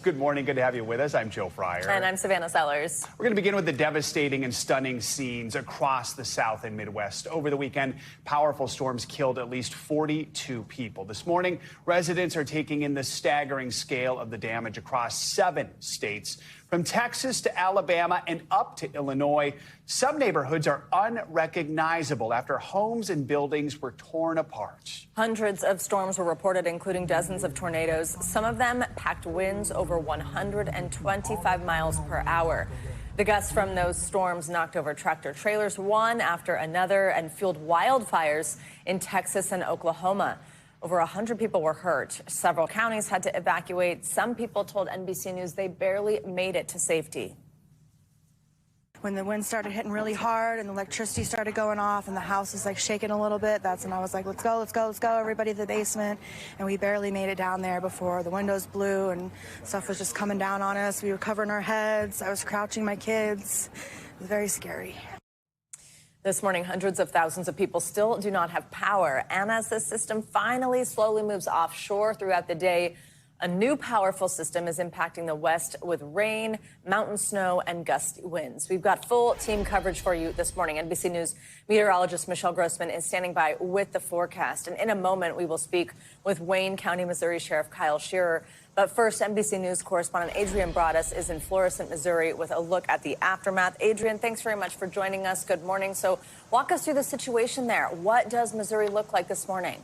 Good morning. Good to have you with us. I'm Joe Fryer. And I'm Savannah Sellers. We're going to begin with the devastating and stunning scenes across the South and Midwest. Over the weekend, powerful storms killed at least 42 people. This morning, residents are taking in the staggering scale of the damage across 7 states. From Texas to Alabama and up to Illinois, some neighborhoods are unrecognizable after homes and buildings were torn apart. Hundreds of storms were reported, including dozens of tornadoes. Some of them packed winds over 125 miles per hour. The gusts from those storms knocked over tractor trailers one after another and fueled wildfires in Texas and Oklahoma. Over 100 people were hurt. Several counties had to evacuate. Some people told NBC News they barely made it to safety. When the wind started hitting really hard and the electricity started going off and the house was like shaking a little bit, that's when I was like, let's go, let's go, let's go, everybody to the basement. And we barely made it down there before the windows blew and stuff was just coming down on us. We were covering our heads. I was crouching my kids. It was very scary. This morning, hundreds of thousands of people still do not have power. And as the system finally slowly moves offshore throughout the day, a new powerful system is impacting the West with rain, mountain snow, and gusty winds. We've got full team coverage for you this morning. NBC News meteorologist Michelle Grossman is standing by with the forecast. And in a moment, we will speak with Wayne County, Missouri Sheriff Kyle Shearer. But first, NBC News correspondent Adrian Broaddus is in Florissant, Missouri, with a look at the aftermath. Adrian, thanks very much for joining us. Good morning. So walk us through the situation there. What does Missouri look like this morning?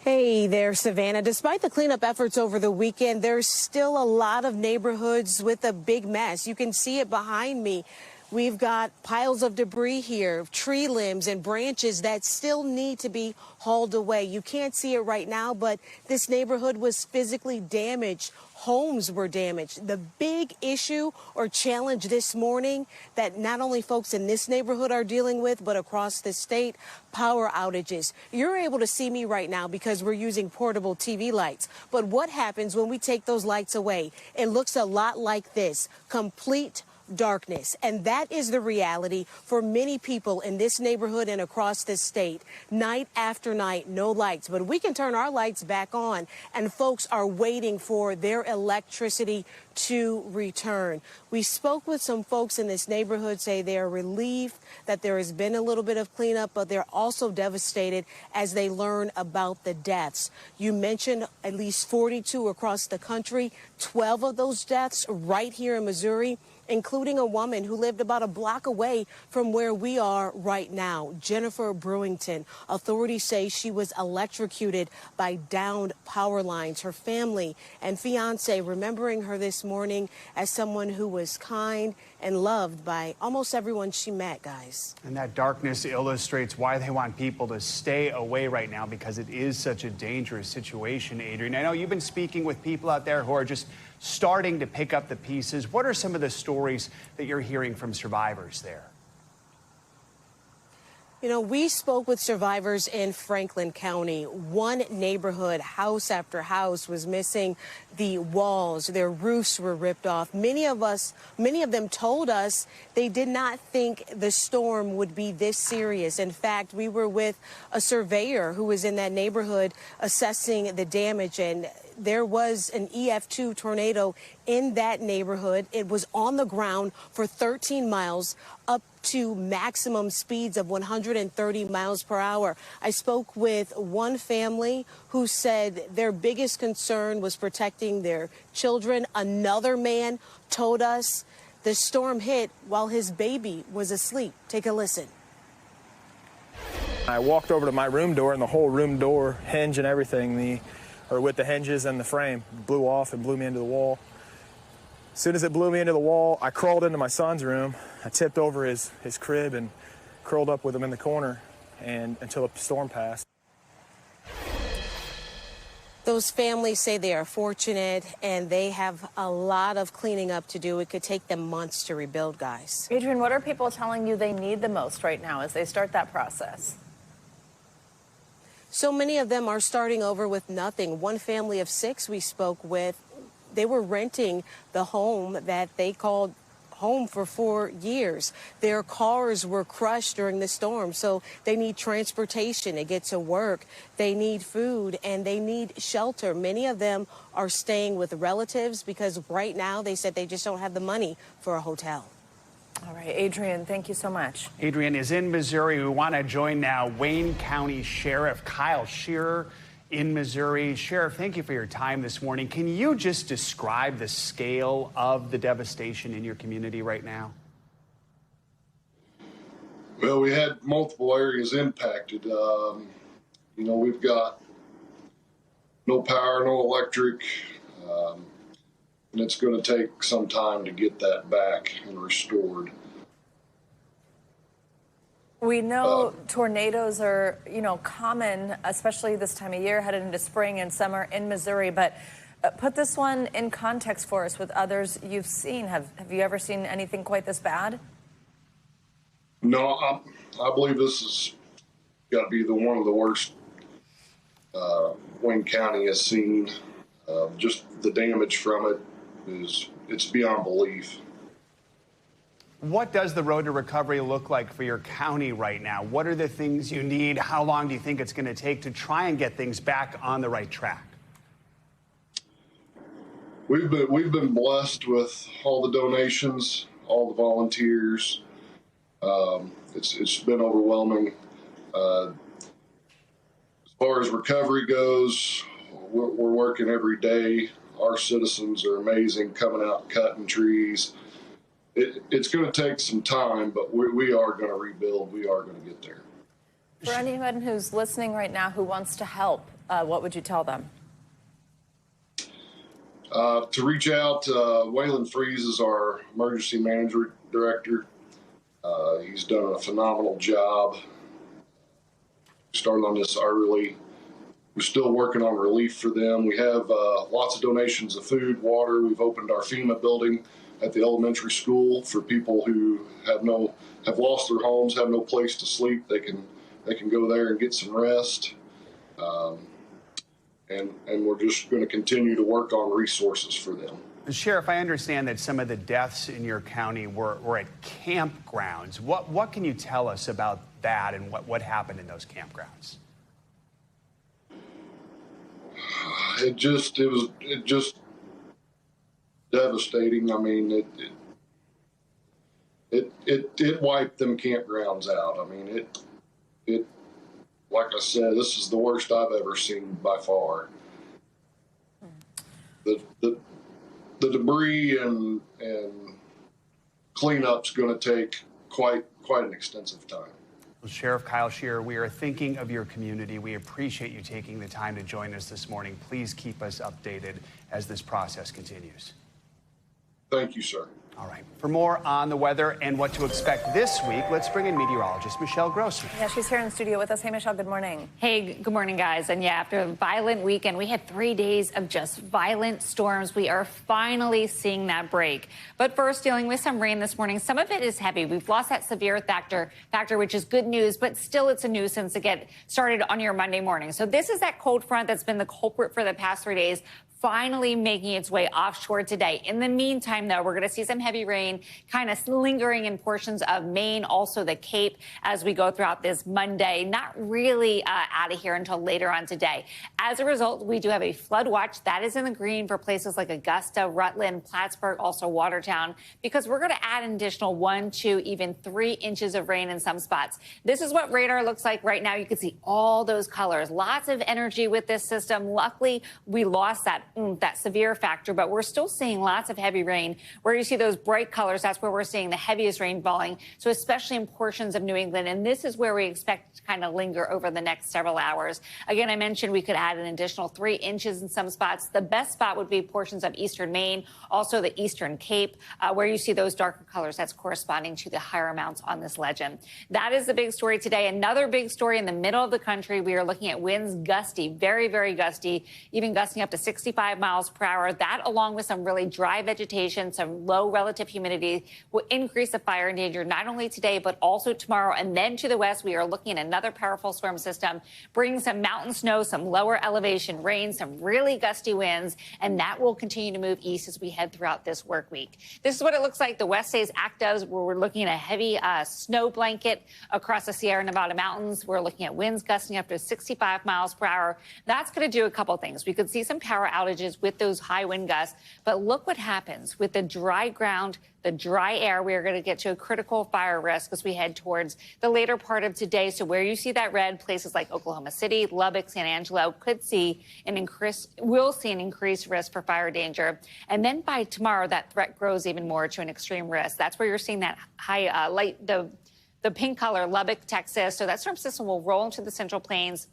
Hey there, Savannah. Despite the cleanup efforts over the weekend, there's still a lot of neighborhoods with a big mess. You can see it behind me. We've got piles of debris here, tree limbs and branches that still need to be hauled away. You can't see it right now, but this neighborhood was physically damaged. Homes were damaged. The big issue or challenge this morning that not only folks in this neighborhood are dealing with, but across the state, power outages. You're able to see me right now because we're using portable TV lights. But what happens when we take those lights away? It looks a lot like this, complete darkness. And that is the reality for many people in this neighborhood and across this state. Night after night, no lights. But we can turn our lights back on, and folks are waiting for their electricity to return. We spoke with some folks in this neighborhood, say they are relieved that there has been a little bit of cleanup, but they're also devastated as they learn about the deaths. You mentioned at least 42 across the country, 12 of those deaths right here in Missouri, including a woman who lived about a block away from where we are right now, Jennifer Brewington. Authorities say she was electrocuted by downed power lines. Her family and fiance remembering her this morning as someone who was kind and loved by almost everyone she met, guys. And that darkness illustrates why they want people to stay away right now, because it is such a dangerous situation, Adrian. I know you've been speaking with people out there who are just starting to pick up the pieces. What are some of the stories that you're hearing from survivors there? You know, we spoke with survivors in Franklin County. One neighborhood, house after house, was missing the walls. Their roofs were ripped off. Many of them told us they did not think the storm would be this serious. In fact, we were with a surveyor who was in that neighborhood assessing the damage, and there was an EF2 tornado in that neighborhood. It was on the ground for 13 miles, up to maximum speeds of 130 miles per hour. I spoke with one family who said their biggest concern was protecting their children. Another man told us the storm hit while his baby was asleep. Take a listen. I walked over to my room door, and the whole room door hinge and everything, with the hinges and the frame, blew off and blew me into the wall. As soon as it blew me into the wall, I crawled into my son's room. I tipped over his crib and curled up with him in the corner until the storm passed. Those families say they are fortunate and they have a lot of cleaning up to do. It could take them months to rebuild, guys. Adrian, what are people telling you they need the most right now as they start that process? So many of them are starting over with nothing. One family of 6 we spoke with, they were renting the home that they called home for 4 years. Their cars were crushed during the storm, so they need transportation to get to work. They need food and they need shelter. Many of them are staying with relatives because right now they said they just don't have the money for a hotel. All right, Adrian, thank you so much. Adrian is in Missouri. We want to join now Wayne County Sheriff Kyle Shearer in Missouri. Sheriff, thank you for your time this morning. Can you just describe the scale of the devastation in your community right now? Well, we had multiple areas impacted. We've got no power, no electric, and it's going to take some time to get that back and restored. We know tornadoes are, common, especially this time of year, headed into spring and summer in Missouri. But put this one in context for us with others you've seen. Have you ever seen anything quite this bad? No, I believe this has got to be one of the worst Wayne County has seen. Just the damage from it it's beyond belief. What does the road to recovery look like for your county right now? What are the things you need? How long do you think it's going to take to try and get things back on the right track? We've been blessed with all the donations, all the volunteers. It's been overwhelming. As far as recovery goes, we're working every day. Our citizens are amazing, coming out, cutting trees. It's going to take some time, but we are going to rebuild. We are going to get there. For anyone who's listening right now who wants to help, what would you tell them? To reach out, Waylon Freeze is our emergency management director. He's done a phenomenal job. Started on this early. We're still working on relief for them. We have lots of donations of food, water. We've opened our FEMA building at the elementary school for people who have lost their homes, have no place to sleep. They can go there and get some rest. And we're just going to continue to work on resources for them. Sheriff, I understand that some of the deaths in your county were at campgrounds. What can you tell us about that and what happened in those campgrounds? It was devastating. I mean, it wiped them campgrounds out. I mean, it like I said, this is the worst I've ever seen by far. The debris and cleanup's going to take quite an extensive time. Well, Sheriff Kyle Shearer, we are thinking of your community. We appreciate you taking the time to join us this morning. Please keep us updated as this process continues. Thank you, sir. All right. For more on the weather and what to expect this week, let's bring in meteorologist Michelle Grossman. Yeah, she's here in the studio with us. Hey, Michelle, good morning. Hey, good morning, guys. And yeah, after a violent weekend, we had 3 days of just violent storms. We are finally seeing that break. But first, dealing with some rain this morning. Some of it is heavy. We've lost that severe factor, which is good news, but still it's a nuisance to get started on your Monday morning. So this is that cold front that's been the culprit for the past 3 days, finally making its way offshore today. In the meantime, though, we're going to see some heavy rain kind of lingering in portions of Maine, also the Cape, as we go throughout this Monday. Not really out of here until later on today. As a result, we do have a flood watch that is in the green for places like Augusta, Rutland, Plattsburgh, also Watertown, because we're going to add an additional 1, 2, even 3 inches of rain in some spots. This is what radar looks like right now. You can see all those colors. Lots of energy with this system. Luckily, we lost that severe factor, but we're still seeing lots of heavy rain. Where you see those bright colors, that's where we're seeing the heaviest rain falling. So especially in portions of New England. And this is where we expect to kind of linger over the next several hours. Again, I mentioned we could add an additional 3 inches in some spots. The best spot would be portions of eastern Maine, also the eastern Cape, where you see those darker colors. That's corresponding to the higher amounts on this legend. That is the big story today. Another big story in the middle of the country. We are looking at winds gusty, very, very gusty, even gusting up to 65 65 miles per hour. That, along with some really dry vegetation, some low relative humidity, will increase the fire danger not only today, but also tomorrow. And then to the west, we are looking at another powerful storm system, bringing some mountain snow, some lower elevation rain, some really gusty winds, and that will continue to move east as we head throughout this work week. This is what it looks like. The west stays active, where we're looking at a heavy snow blanket across the Sierra Nevada mountains. We're looking at winds gusting up to 65 miles per hour. That's going to do a couple things. We could see some power outages with those high wind gusts, but look what happens with the dry ground, the dry air. We are going to get to a critical fire risk as we head towards the later part of today. So where you see that red, places like Oklahoma City, Lubbock, San Angelo will see an increased risk for fire danger. And then by tomorrow, that threat grows even more to an extreme risk. That's where you're seeing that high the pink color, Lubbock, Texas. So that storm system will roll into the Central Plains.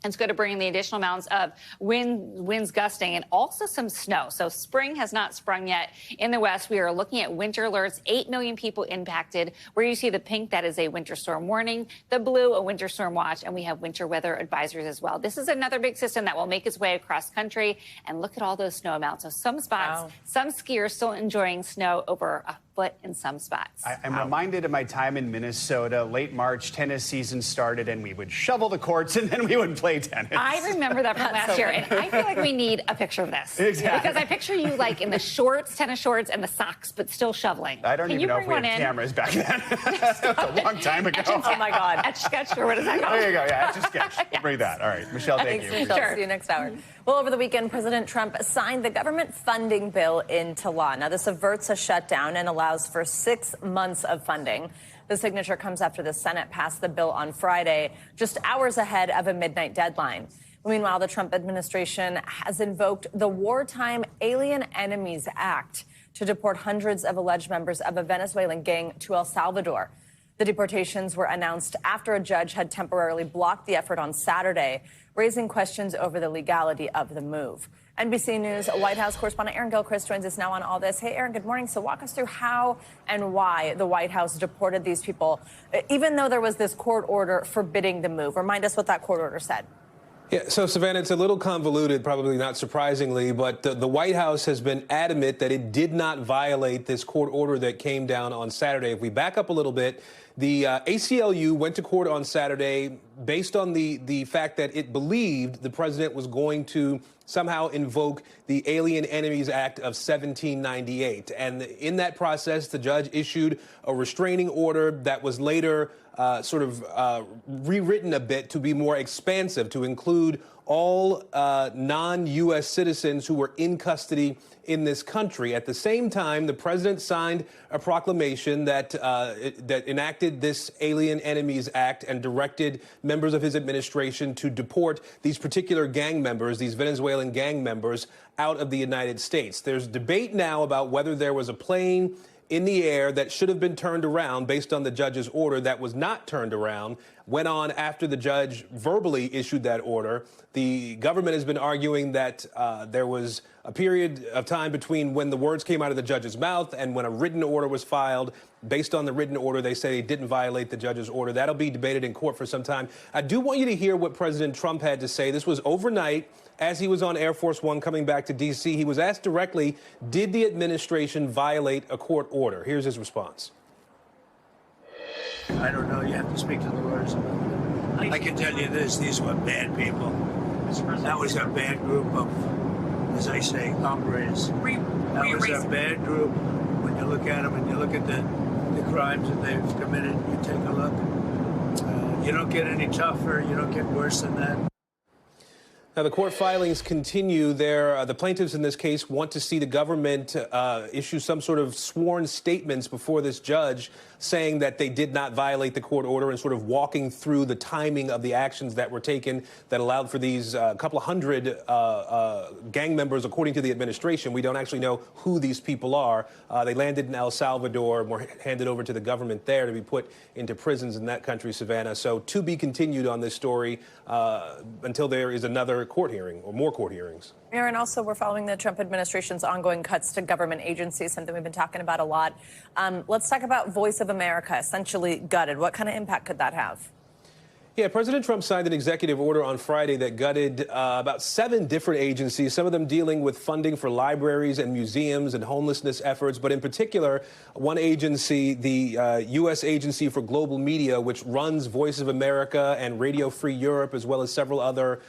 It's going to bring the additional amounts of winds gusting and also some snow. So spring has not sprung yet in the west. We are looking at winter alerts, 8 million people impacted. Where you see the pink, that is a winter storm warning. The blue, a winter storm watch. And we have winter weather advisories as well. This is another big system that will make its way across country. And look at all those snow amounts. So some spots, some skiers still enjoying snow over a foot in some spots. I'm reminded of my time in Minnesota. Late March, tennis season started, and we would shovel the courts, and then we would play tennis. I remember that from last year, and I feel like we need a picture of this. Exactly. Because I picture you like in the shorts, tennis shorts, and the socks, but still shoveling. I don't even know if we had cameras back then. That's a long time ago. Oh, my God. Etch-a-sketch, or what is that called? There you go. Yeah, Etch-a-sketch. We'll bring that. All right. Michelle, thank you. Michelle. Sure. See you next hour. Well, over the weekend, President Trump signed the government funding bill into law. Now, this averts a shutdown and allows for 6 months of funding. The signature comes after the Senate passed the bill on Friday, just hours ahead of a midnight deadline. Meanwhile, the Trump administration has invoked the Wartime Alien Enemies Act to deport hundreds of alleged members of a Venezuelan gang to El Salvador. The deportations were announced after a judge had temporarily blocked the effort on Saturday, raising questions over the legality of the move. NBC News White House correspondent Aaron Gilchrist joins us now on all this. Hey, Aaron, good morning. So walk us through how and why the White House deported these people, even though there was this court order forbidding the move. Remind us what that court order said. Yeah, so, Savannah, it's a little convoluted, probably not surprisingly, but the White House has been adamant that it did not violate this court order that came down on Saturday. If we back up a little bit, the ACLU went to court on Saturday based on the fact that it believed the president was going to somehow invoke the Alien Enemies Act of 1798. And in that process, the judge issued a restraining order that was later rewritten a bit to be more expansive, to include all non-U.S. citizens who were in custody in this country. At the same time, the president signed a proclamation that enacted this Alien Enemies Act and directed members of his administration to deport these particular gang members, these Venezuelan gang members, out of the United States. There's debate now about whether there was a plane in the air that should have been turned around based on the judge's order that was not turned around. Went on after the judge verbally issued that order. The government has been arguing that there was a period of time between when the words came out of the judge's mouth and when a written order was filed. Based on the written order, they say it didn't violate the judge's order. That'll be debated in court for some time. I do want you to hear what President Trump had to say. This was overnight. As he was on Air Force One coming back to D.C., he was asked directly, did the administration violate a court order? Here's his response. I don't know. You have to speak to the lawyers about that. I can tell you this. These were bad people. That was a bad group of, as I say, hombres. That was a bad group. When you look at them and you look at the crimes that they've committed, you take a look. You don't get any tougher. You don't get worse than that. Now, the court filings continue. The plaintiffs in this case want to see the government issue some sort of sworn statements before this judge saying that they did not violate the court order and sort of walking through the timing of the actions that were taken that allowed for these couple of hundred gang members, according to the administration. We don't actually know who these people are. They landed in El Salvador and were handed over to the government there to be put into prisons in that country, Savannah. So to be continued on this story until there is another court hearing or more court hearings. Aaron, also, we're following the Trump administration's ongoing cuts to government agencies, something we've been talking about a lot. Let's talk about Voice of America, essentially gutted. What kind of impact could that have? Yeah, President Trump signed an executive order on Friday that gutted about 7 different agencies, some of them dealing with funding for libraries and museums and homelessness efforts. But in particular, one agency, the U.S. Agency for Global Media, which runs Voice of America and Radio Free Europe, as well as several other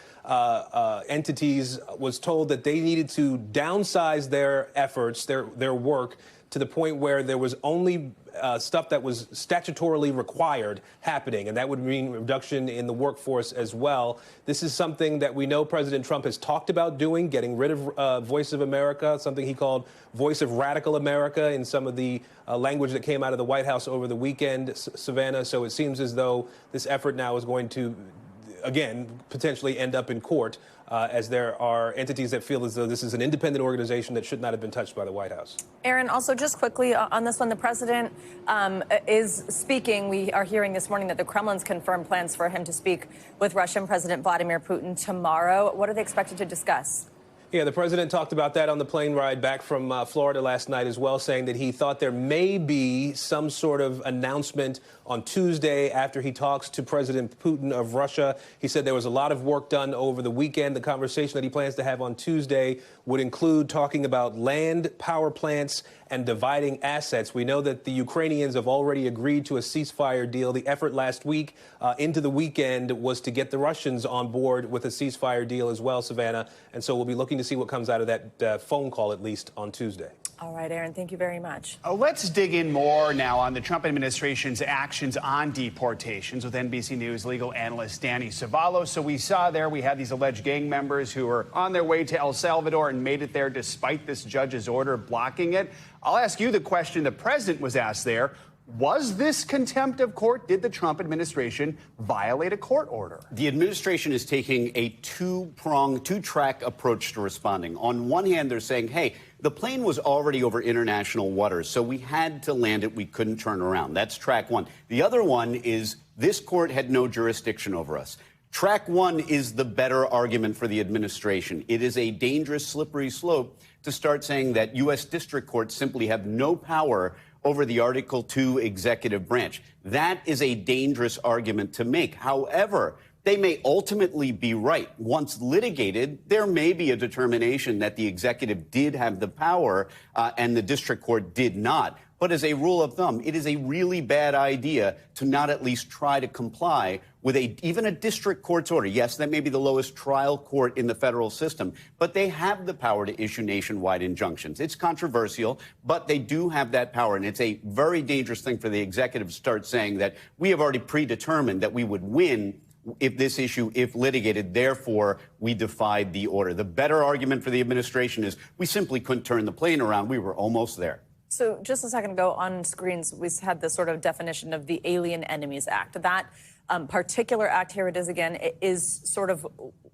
entities, was told that they needed to downsize their efforts, their work, to the point where there was only stuff that was statutorily required happening, and that would mean reduction in the workforce as well. This is something that we know President Trump has talked about doing, getting rid of Voice of America, something he called Voice of Radical America in some of the language that came out of the White House over the weekend, Savannah. So it seems as though this effort now is going to, again, potentially end up in court, as there are entities that feel as though this is an independent organization that should not have been touched by the White House. Aaron, also just quickly on this one, the president is speaking. We are hearing this morning that the Kremlin's confirmed plans for him to speak with Russian President Vladimir Putin tomorrow. What are they expected to discuss? Yeah, the president talked about that on the plane ride back from Florida last night as well, saying that he thought there may be some sort of announcement on Tuesday after he talks to President Putin of Russia. He said there was a lot of work done over the weekend. The conversation that he plans to have on Tuesday would include talking about land, power plants, and dividing assets. We know that the Ukrainians have already agreed to a ceasefire deal. The effort last week into the weekend was to get the Russians on board with a ceasefire deal as well, Savannah. And so we'll be looking to see what comes out of that phone call, at least on Tuesday. All right, Aaron, thank you very much. Let's dig in more now on the Trump administration's actions on deportations with NBC News legal analyst Danny Savallo. So we saw there we had these alleged gang members who were on their way to El Salvador and made it there despite this judge's order blocking it. I'll ask you the question the president was asked there. Was this contempt of court? Did the Trump administration violate a court order? The administration is taking a two-track approach to responding. On one hand, they're saying, hey, the plane was already over international waters, so we had to land it. We couldn't turn around. That's track one. The other one is this court had no jurisdiction over us. Track one is the better argument for the administration. It is a dangerous, slippery slope to start saying that U.S. district courts simply have no power over the Article 2 executive branch. That is a dangerous argument to make. However, they may ultimately be right. Once litigated, there may be a determination that the executive did have the power and the district court did not. But as a rule of thumb, it is a really bad idea to not at least try to comply with even a district court's order. Yes, that may be the lowest trial court in the federal system, but they have the power to issue nationwide injunctions. It's controversial, but they do have that power. And it's a very dangerous thing for the executive to start saying that we have already predetermined that we would win if this issue, if litigated, therefore we defied the order. The better argument for the administration is we simply couldn't turn the plane around. We were almost there. So just a second ago on screens, we had this sort of definition of the Alien Enemies Act. That particular act, here it is again, is sort of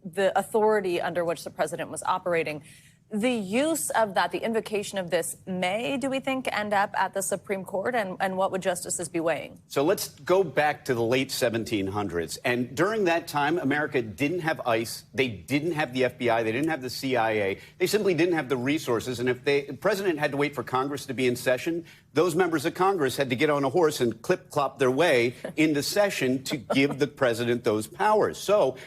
the authority under which the president was operating. The use of that, the invocation of this may, do we think, end up at the Supreme Court? And what would justices be weighing? So let's go back to the late 1700s. And during that time, America didn't have ICE. They didn't have the FBI. They didn't have the CIA. They simply didn't have the resources. And if the president had to wait for Congress to be in session, those members of Congress had to get on a horse and clip-clop their way into session to give the president those powers. So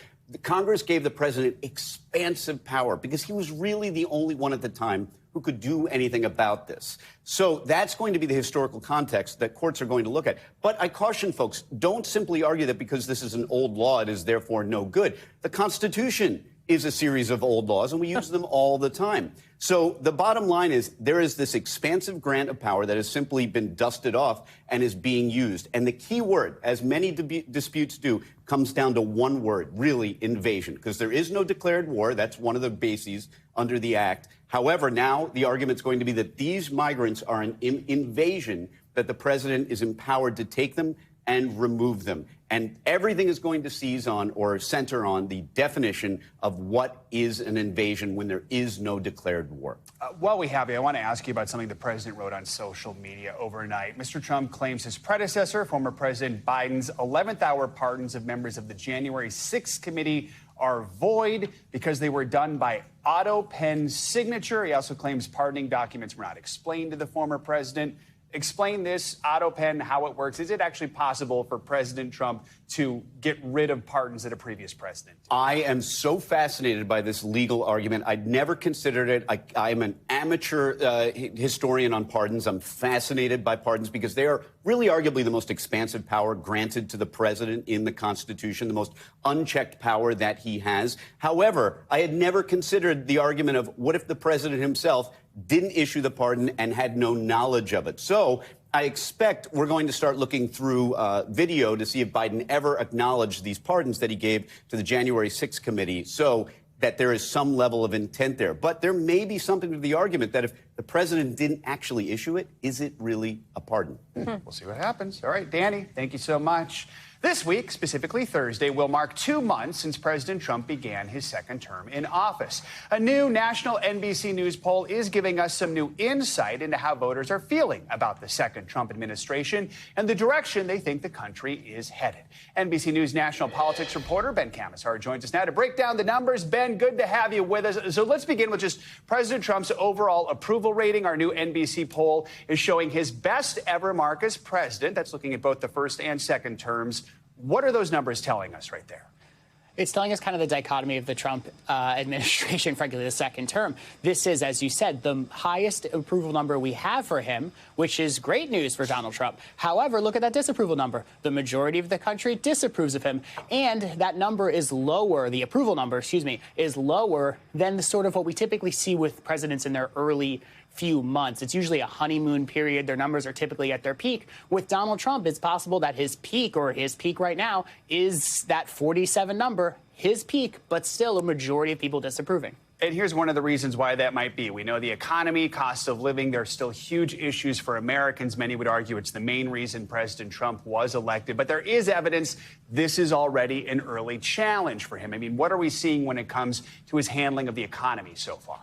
Congress gave the president expansive power because he was really the only one at the time who could do anything about this. So that's going to be the historical context that courts are going to look at. But I caution folks, don't simply argue that because this is an old law, it is therefore no good. The Constitution is a series of old laws, and we use them all the time. So the bottom line is there is this expansive grant of power that has simply been dusted off and is being used. And the key word, as many disputes do, comes down to one word, really, invasion, because there is no declared war. That's one of the bases under the act. However, now the argument's going to be that these migrants are an invasion, that the president is empowered to take them and remove them. And everything is going to seize on or center on the definition of what is an invasion when there is no declared war. While we have you, I want to ask you about something the president wrote on social media overnight. Mr. Trump claims his predecessor, former President Biden's 11th hour pardons of members of the January 6th committee are void because they were done by auto pen signature. He also claims pardoning documents were not explained to the former president. Explain this, AutoPen, how it works. Is it actually possible for President Trump to get rid of pardons that a previous president did? I am so fascinated by this legal argument. I'd never considered it. I'm an amateur historian on pardons. I'm fascinated by pardons because they are really arguably the most expansive power granted to the president in the Constitution, the most unchecked power that he has. However, I had never considered the argument of what if the president himself didn't issue the pardon and had no knowledge of it. So I expect we're going to start looking through video to see if Biden ever acknowledged these pardons that he gave to the January 6th committee, so that there is some level of intent there. But there may be something to the argument that if the president didn't actually issue it, is it really a pardon? We'll see what happens. All right, Danny, thank you so much. This week, specifically Thursday, will mark 2 months since President Trump began his second term in office. A new national NBC News poll is giving us some new insight into how voters are feeling about the second Trump administration and the direction they think the country is headed. NBC News national politics reporter Ben Camisar joins us now to break down the numbers. Ben, good to have you with us. So let's begin with just President Trump's overall approval rating. Our new NBC poll is showing his best ever mark as president. That's looking at both the first and second terms. What are those numbers telling us right there? It's telling us kind of the dichotomy of the Trump administration, frankly, the second term. This is, as you said, the highest approval number we have for him, which is great news for Donald Trump. However, look at that disapproval number. The majority of the country disapproves of him. And that number is lower, the approval number, is lower than the sort of what we typically see with presidents in their early few months. It's usually a honeymoon period. Their numbers are typically at their peak. With Donald Trump, it's possible that his peak right now is that 47 number, his peak, but still a majority of people disapproving. And here's one of the reasons why that might be. We know the economy, cost of living, there are still huge issues for Americans. Many would argue it's the main reason President Trump was elected. But there is evidence this is already an early challenge for him. I mean, what are we seeing when it comes to his handling of the economy so far?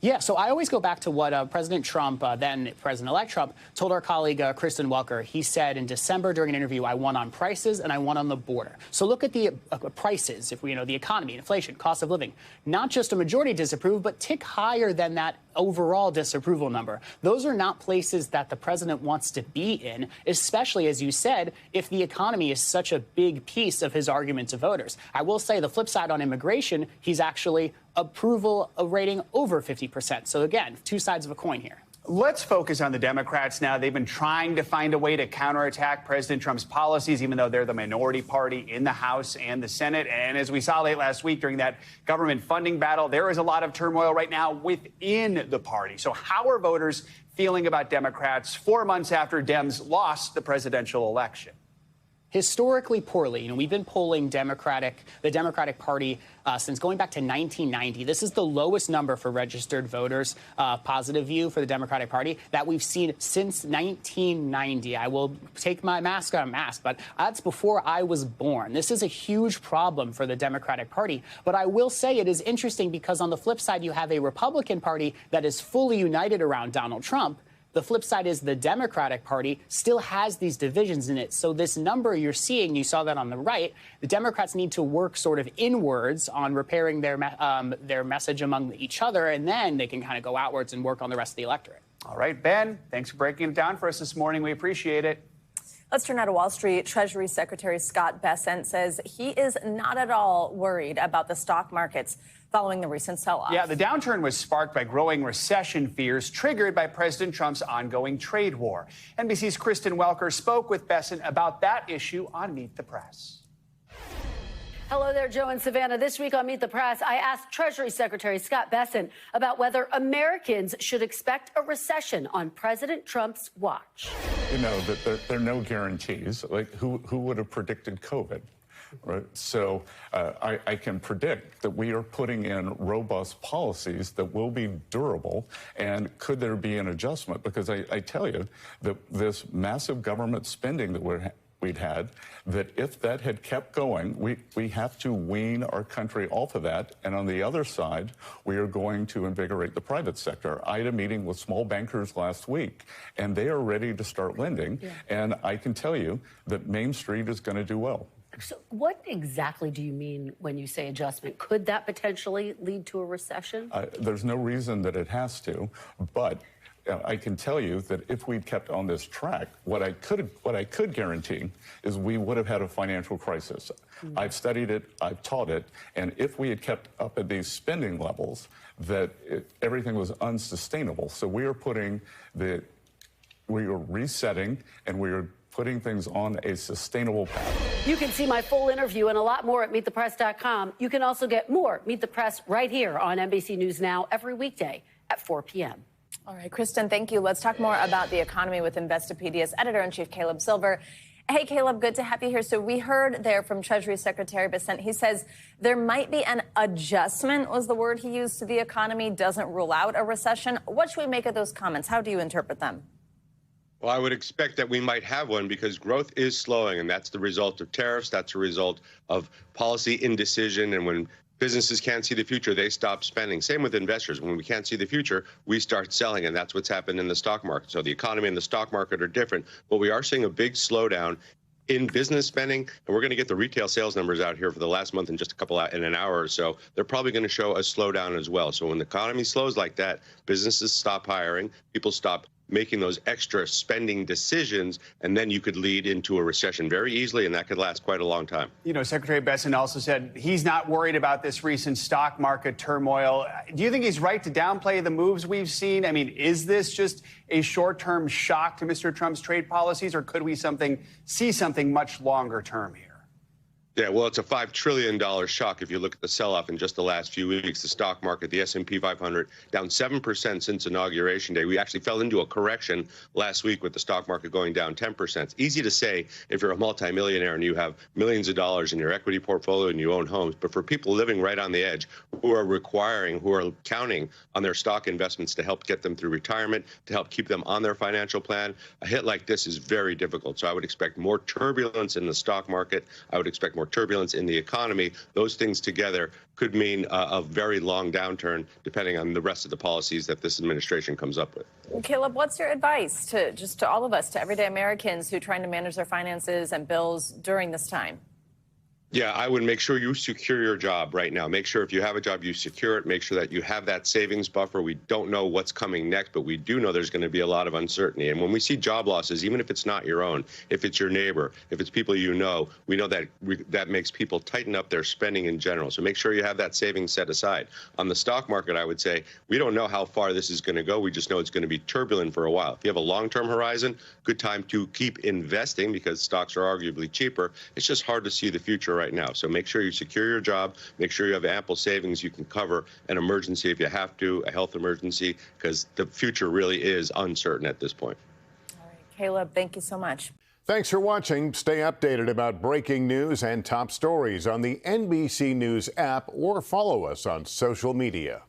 Yeah, so I always go back to what President Trump, then President-elect Trump, told our colleague Kristen Welker. He said in December during an interview, I won on prices and I won on the border. So look at the prices, if we know the economy, inflation, cost of living. Not just a majority disapprove, but tick higher than that overall disapproval number. Those are not places that the president wants to be in, especially, as you said, if the economy is such a big piece of his argument to voters. I will say the flip side on immigration, he's actually approval rating over 50%. So again, two sides of a coin here. Let's focus on the Democrats now. They've been trying to find a way to counterattack President Trump's policies, even though they're the minority party in the House and the Senate. And as we saw late last week during that government funding battle, there is a lot of turmoil right now within the party. So how are voters feeling about Democrats 4 months after Dems lost the presidential election? Historically poorly. We've been polling the Democratic Party since going back to 1990. This is the lowest number for registered voters, positive view for the Democratic Party that we've seen since 1990. I will take my mask on, but that's before I was born. This is a huge problem for the Democratic Party. But I will say it is interesting because on the flip side, you have a Republican Party that is fully united around Donald Trump. The flip side is the Democratic Party still has these divisions in it. So this number you're seeing, you saw that on the right, the Democrats need to work sort of inwards on repairing their message among each other, and then they can kind of go outwards and work on the rest of the electorate. All right, Ben, thanks for breaking it down for us this morning. We appreciate it. Let's turn now to Wall Street. Treasury Secretary Scott Bessent says he is not at all worried about the stock markets following the recent sell-off. Yeah, the downturn was sparked by growing recession fears triggered by President Trump's ongoing trade war. NBC's Kristen Welker spoke with Bessent about that issue on Meet the Press. Hello there, Joe and Savannah. This week on Meet the Press, I asked Treasury Secretary Scott Bessent about whether Americans should expect a recession on President Trump's watch. You know, that there are no guarantees. Like, who would have predicted COVID? Right. So I can predict that we are putting in robust policies that will be durable. And could there be an adjustment? Because I tell you that this massive government spending that we'd had, that if that had kept going, we have to wean our country off of that. And on the other side, we are going to invigorate the private sector. I had a meeting with small bankers last week, and they are ready to start lending. Yeah. And I can tell you that Main Street is going to do well. So what exactly do you mean when you say adjustment? Could that potentially lead to a recession? There's no reason that it has to, but I can tell you that if we'd kept on this track, what I could guarantee is we would have had a financial crisis. I've studied it, I've taught it, and if we had kept up at these spending levels, everything was unsustainable. So we are resetting, and we are putting things on a sustainable path. You can see my full interview and a lot more at meetthepress.com. You can also get more Meet the Press right here on NBC News Now every weekday at 4 p.m. All right, Kristen, thank you. Let's talk more about the economy with Investopedia's editor-in-chief, Caleb Silver. Hey, Caleb, good to have you here. So we heard there from Treasury Secretary Bessent. He says there might be an adjustment, was the word he used, to the economy, doesn't rule out a recession. What should we make of those comments? How do you interpret them? Well, I would expect that we might have one because growth is slowing, and that's the result of tariffs. That's a result of policy indecision. And when businesses can't see the future, they stop spending. Same with investors. When we can't see the future, we start selling, and that's what's happened in the stock market. So the economy and the stock market are different, but we are seeing a big slowdown in business spending, and we're going to get the retail sales numbers out here for the last month in just in an hour or so. They're probably going to show a slowdown as well. So when the economy slows like that, businesses stop hiring, people stop making those extra spending decisions, and then you could lead into a recession very easily, and that could last quite a long time. You know, Secretary Bessent also said he's not worried about this recent stock market turmoil. Do you think he's right to downplay the moves we've seen? I mean, is this just a short-term shock to Mr. Trump's trade policies, or could we see something much longer term here? Yeah, well, it's a $5 trillion shock if you look at the sell-off in just the last few weeks. The stock market, the S&P 500, down 7% since Inauguration Day. We actually fell into a correction last week with the stock market going down 10%. It's easy to say if you're a multimillionaire and you have millions of dollars in your equity portfolio and you own homes, but for people living right on the edge who are counting on their stock investments to help get them through retirement, to help keep them on their financial plan, a hit like this is very difficult. So I would expect more turbulence in the stock market. I would expect more turbulence in the economy. Those things together could mean a very long downturn, depending on the rest of the policies that this administration comes up with. Caleb, what's your advice to all of us, to everyday Americans who are trying to manage their finances and bills during this time? Yeah, I would make sure you secure your job right now. Make sure if you have a job, you secure it. Make sure that you have that savings buffer. We don't know what's coming next, but we do know there's going to be a lot of uncertainty. And when we see job losses, even if it's not your own, if it's your neighbor, if it's people you know, we know that that makes people tighten up their spending in general. So make sure you have that savings set aside. On the stock market, I would say we don't know how far this is going to go. We just know it's going to be turbulent for a while. If you have a long-term horizon, good time to keep investing because stocks are arguably cheaper. It's just hard to see the future right now. So make sure you secure your job, make sure you have ample savings you can cover an emergency if you have to, a health emergency, because the future really is uncertain at this point. All right, Caleb, thank you so much. Thanks for watching. Stay updated about breaking news and top stories on the NBC News app or follow us on social media.